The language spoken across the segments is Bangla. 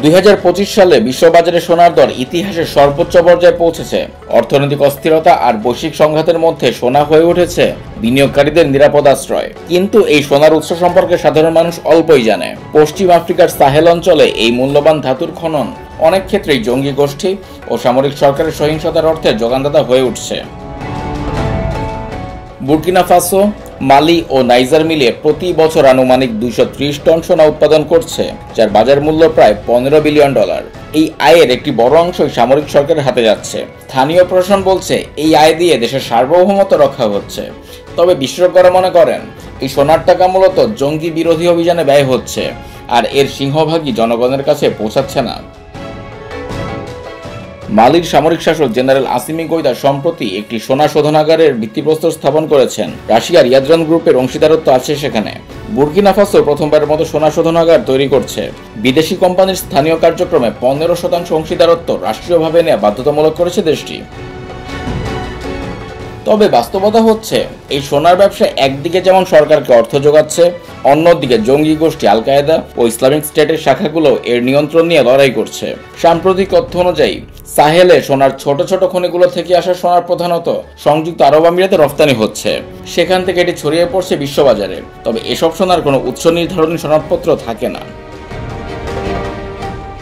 2025 সালে বিশ্ববাজারে সোনার দর ইতিহাসের সর্বোচ্চ পর্যায়ে পৌঁছেছে। অর্থনৈতিক অস্থিরতা আর বৈশ্বিক সংঘাতের মধ্যে সোনা হয়ে উঠেছে বিনিয়োগকারীদের নিরাপদ আশ্রয়। কিন্তু এই সোনার উৎস সম্পর্কে সাধারণ মানুষ অল্পই জানে। পশ্চিম আফ্রিকার সাহেল অঞ্চলে এই মূল্যবান ধাতুর খনন অনেক ক্ষেত্রেই জঙ্গি গোষ্ঠী ও সামরিক সরকারের সহিংসতার অর্থে যোগানদাতা হয়ে উঠছে। বুর্কিনা ফাসো, মালি ও নাইজার মিলিয়ে প্রতি বছর আনুমানিক 230 টন সোনা উৎপাদন করছে, যার বাজার মূল্য প্রায় $15 বিলিয়ন। এই আয়ের একটি বড় অংশই সামরিক সরকারের হাতে যাচ্ছে। স্থানীয় প্রশাসন বলছে এই আয় দিয়ে দেশের সার্বভৌমত্ব রক্ষা হচ্ছে। তবে বিশেষজ্ঞরা মনে করেন এই সোনার টাকা মূলত জঙ্গি বিরোধী অভিযানে ব্যয় হচ্ছে, আর এর সিংহভাগই জনগণের কাছে পৌঁছাচ্ছে না। মালির সামরিক শাসক জেনারেল আসিমি গোইদা সম্প্রতি একটি সোনা শোধনাগারের ভিত্তিপ্রস্তর স্থাপন করেছেন। রাশিয়ার ইয়াদ্রান গ্রুপের অংশীদারত্ব আছে সেখানে। বুর্কিনা ফাসো প্রথমবারের মতো সোনা শোধনাগার তৈরি করছে। বিদেশি কোম্পানির স্থানীয় কার্যক্রমে 15% অংশীদারত্ব রাষ্ট্রীয়ভাবে নেওয়া বাধ্যতামূলক করেছে দেশটি। তবে বাস্তবতা হচ্ছে এই সোনার ব্যবসা একদিকে যেমন সরকারকে অর্থ যোগাচ্ছে, অন্যদিকে জঙ্গি গোষ্ঠী আল কায়েদা ও ইসলামিক স্টেটের শাখাগুলো এর নিয়ন্ত্রণ নিয়ে লড়াই করছে। সাম্প্রতিক তথ্য অনুযায়ী সাহেলে সোনার ছোট ছোট খনিগুলো থেকে আসা সোনার প্রধানত সংযুক্ত আরব আমিরাতে রফতানি হচ্ছে। সেখান থেকে এটি ছড়িয়ে পড়ছে বিশ্ববাজারে। তবে এসব সোনার কোনো উৎস নির্ধারণী সনদপত্র থাকে না।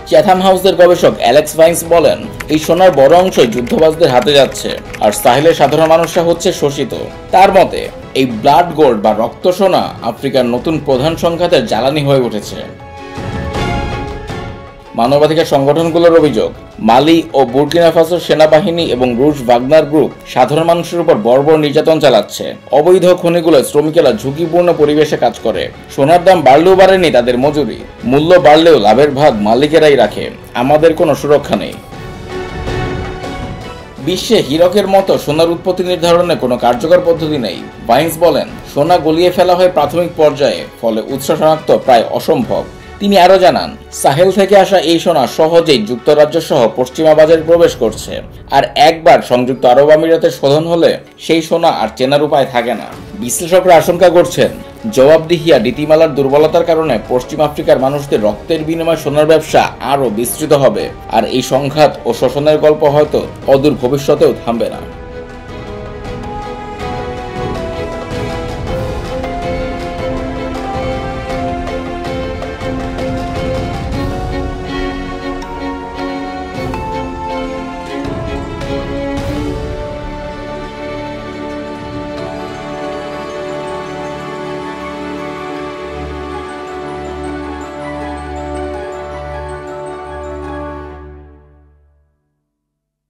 চ্যাথাম হাউসের গবেষক অ্যালেক্স ভাইন্স বলেন, এই সোনার বড় অংশই যুদ্ধবাজদের হাতে যাচ্ছে, আর সাহেলের সাধারণ মানুষরা হচ্ছে শোষিত। তার মতে এই ব্লাড গোল্ড বা রক্ত সোনা আফ্রিকার নতুন প্রধান সংঘাতের জ্বালানি হয়ে উঠেছে। মানবাধিকার সংগঠনগুলোর অভিযোগ, মালি ও বুর্কিনা ফাসো সেনাবাহিনী এবং রুশ ভাগনার গ্রুপ সাধারণ মানুষের উপর বর্বর নির্যাতন চালাচ্ছে। অবৈধ খনিগুলো শ্রমিকেরা ঝুঁকিপূর্ণ পরিবেশে কাজ করে। সোনার দাম বাড়লেও বাড়েনি তাদের মজুরি, মূল্য বাড়লেও লাভের ভাগ মালিকেরাই রাখে। আমাদের কোনো সুরক্ষা নেই। বিশ্বে হীরকের মতো সোনার উৎপত্তি নির্ধারণে কোনো কার্যকর পদ্ধতি নেই। ভাইন্স বলেন, সোনা গলিয়ে ফেলা হয় প্রাথমিক পর্যায়ে, ফলে উৎস শনাক্ত প্রায় অসম্ভব। তিনি আরও জানান, সাহেল থেকে আসা এই সোনা সহজেই যুক্তরাজ্য সহ পশ্চিমা বাজারে প্রবেশ করছে, আর একবার সংযুক্ত আরব আমিরাতে শোধন হলে সেই সোনা আর চেনার উপায় থাকে না। বিশ্লেষকরা আশঙ্কা করছেন, জবাবদিহি আর নীতিমালার দুর্বলতার কারণে পশ্চিম আফ্রিকার মানুষদের রক্তের বিনিময়ে সোনার ব্যবসা আরও বিস্তৃত হবে, আর এই সংঘাত ও শোষণের গল্প হয়তো অদূর ভবিষ্যতেও থামবে না।